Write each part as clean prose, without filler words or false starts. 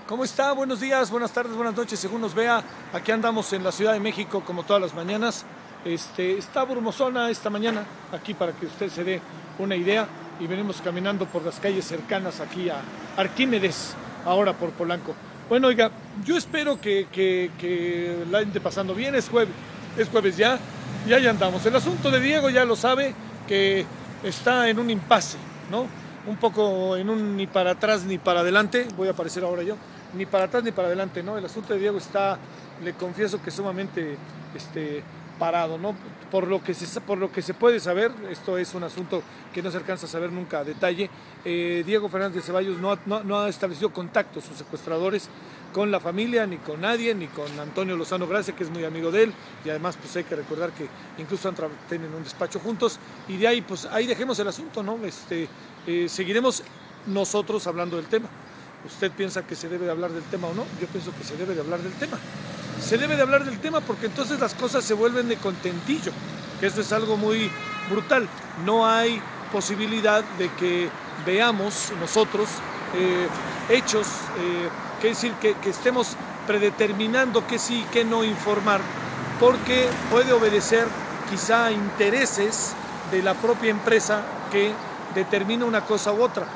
¿Cómo está? Buenos días, buenas tardes, buenas noches, según nos vea. Aquí andamos en la Ciudad de México como todas las mañanas. Está brumosona esta mañana, aquí para que usted se dé una idea. Y venimos caminando por las calles cercanas aquí a Arquímedes, ahora por Polanco. Bueno, oiga, yo espero que la ande pasando bien. Es jueves ya, y ahí andamos. El asunto de Diego ya lo sabe, que está en un impasse, ¿no? Un poco en un ni para atrás ni para adelante. Voy a aparecer ahora yo. Ni para atrás ni para adelante, ¿no? El asunto de Diego está, le confieso que sumamente parado, ¿no? Por lo que se puede saber, esto es un asunto que no se alcanza a saber nunca a detalle. Diego Fernández de Ceballos no ha establecido contactos, sus secuestradores, con la familia, ni con nadie, ni con Antonio Lozano Gracia, que es muy amigo de él, y además pues hay que recordar que incluso tienen un despacho juntos, y de ahí pues ahí dejemos el asunto, ¿no? Seguiremos nosotros hablando del tema. ¿Usted piensa que se debe de hablar del tema o no? Yo pienso que se debe de hablar del tema. Se debe de hablar del tema porque entonces las cosas se vuelven de contentillo, que esto es algo muy brutal. No hay posibilidad de que veamos nosotros hechos, que decir, que estemos predeterminando qué sí y qué no informar, porque puede obedecer quizá a intereses de la propia empresa que determina una cosa u otra.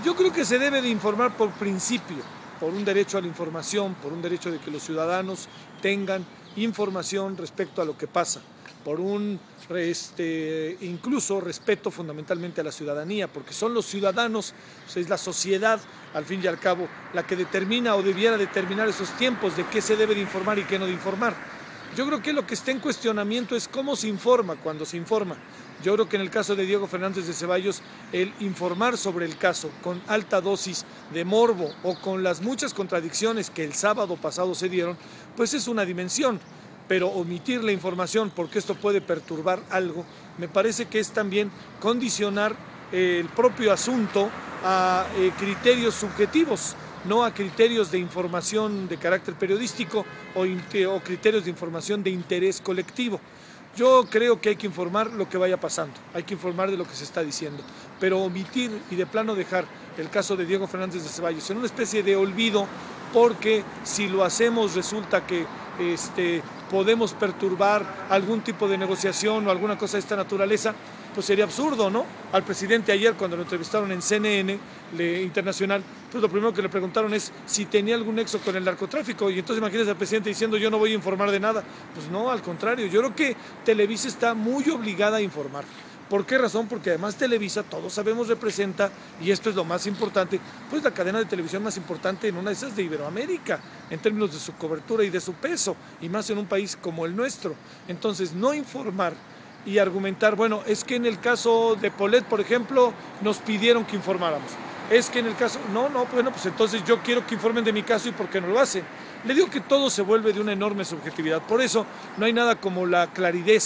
Yo creo que se debe de informar por principio, por un derecho a la información, por un derecho de que los ciudadanos tengan información respecto a lo que pasa, por un incluso respeto fundamentalmente a la ciudadanía, porque son los ciudadanos, es la sociedad, al fin y al cabo, la que determina o debiera determinar esos tiempos de qué se debe de informar y qué no de informar. Yo creo que lo que está en cuestionamiento es cómo se informa cuando se informa. Yo creo que en el caso de Diego Fernández de Ceballos, el informar sobre el caso con alta dosis de morbo o con las muchas contradicciones que el sábado pasado se dieron, pues es una dimensión. Pero omitir la información porque esto puede perturbar algo, me parece que es también condicionar el propio asunto a criterios subjetivos, no a criterios de información de carácter periodístico o criterios de información de interés colectivo. Yo creo que hay que informar lo que vaya pasando, hay que informar de lo que se está diciendo, pero omitir y de plano dejar el caso de Diego Fernández de Ceballos en una especie de olvido, porque si lo hacemos resulta que podemos perturbar algún tipo de negociación o alguna cosa de esta naturaleza, pues sería absurdo, ¿no? Al presidente ayer, cuando lo entrevistaron en CNN Internacional, pues lo primero que le preguntaron es si tenía algún nexo con el narcotráfico, y entonces imagínese al presidente diciendo yo no voy a informar de nada. Pues no, al contrario, yo creo que Televisa está muy obligada a informar. ¿Por qué razón? Porque además Televisa, todos sabemos, representa, y esto es lo más importante, pues la cadena de televisión más importante en una de esas de Iberoamérica, en términos de su cobertura y de su peso, y más en un país como el nuestro. Entonces, no informar y argumentar, bueno, es que en el caso de Polet, por ejemplo, nos pidieron que informáramos. Es que en el caso, bueno, pues entonces yo quiero que informen de mi caso y por qué no lo hacen. Le digo que todo se vuelve de una enorme subjetividad, por eso no hay nada como la claridad,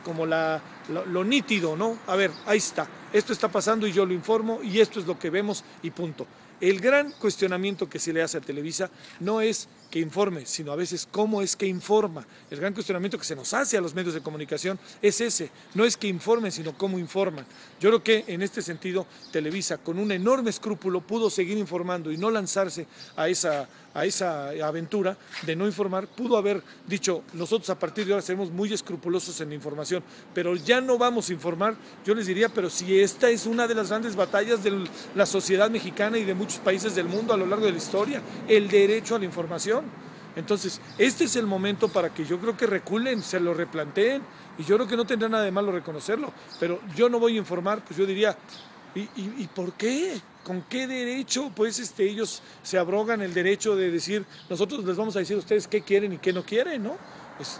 como lo nítido, ¿no? A ver, ahí está, esto está pasando y yo lo informo y esto es lo que vemos y punto. El gran cuestionamiento que se le hace a Televisa no es que informe, sino a veces cómo es que informa. El gran cuestionamiento que se nos hace a los medios de comunicación es ese, no es que informen, sino cómo informan. Yo creo que en este sentido Televisa, con un enorme escrúpulo, pudo seguir informando y no lanzarse a esa aventura de no informar. Pudo haber dicho, nosotros a partir de ahora seremos muy escrupulosos en la información, pero ya no vamos a informar. Yo les diría, pero si esta es una de las grandes batallas de la sociedad mexicana y de muchos países del mundo a lo largo de la historia, el derecho a la información. Entonces, este es el momento para que yo creo que reculen, se lo replanteen, y yo creo que no tendrá nada de malo reconocerlo, pero yo no voy a informar, pues yo diría, ¿y por qué? ¿Con qué derecho? Pues ellos se abrogan el derecho de decir, nosotros les vamos a decir a ustedes qué quieren y qué no quieren, ¿no?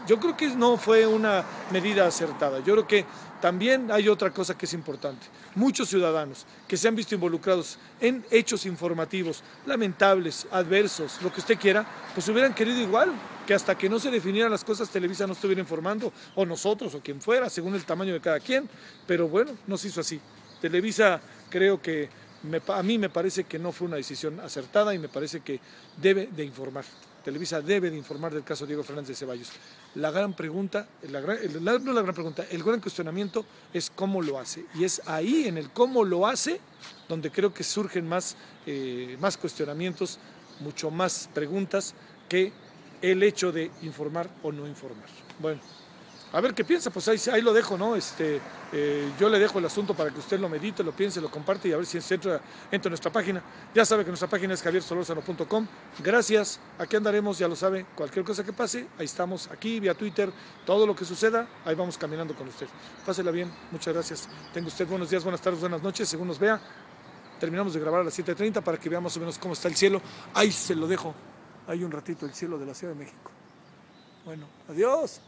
Yo creo que no fue una medida acertada. Yo creo que también hay otra cosa que es importante. Muchos ciudadanos que se han visto involucrados en hechos informativos lamentables, adversos, lo que usted quiera, pues hubieran querido igual, que hasta que no se definieran las cosas Televisa no estuviera informando, o nosotros, o quien fuera, según el tamaño de cada quien. Pero bueno, no se hizo así. Televisa, creo que a mí me parece que no fue una decisión acertada y me parece que debe de informar. Televisa debe de informar del caso Diego Fernández de Ceballos. La gran pregunta, el gran cuestionamiento es cómo lo hace. Y es ahí, en el cómo lo hace, donde creo que surgen más cuestionamientos mucho más preguntas que el hecho de informar o no informar. Bueno, a ver qué piensa, pues ahí lo dejo, ¿no? Yo le dejo el asunto para que usted lo medite, lo piense, lo comparte y a ver si entra a nuestra página. Ya sabe que nuestra página es javiersolorzano.com. Gracias, aquí andaremos, ya lo sabe, cualquier cosa que pase, ahí estamos, aquí vía Twitter, todo lo que suceda, ahí vamos caminando con usted. Pásela bien, muchas gracias. Tenga usted buenos días, buenas tardes, buenas noches, según nos vea. Terminamos de grabar a las 7:30 para que veamos más o menos cómo está el cielo. Ahí se lo dejo, ahí un ratito el cielo de la Ciudad de México. Bueno, adiós.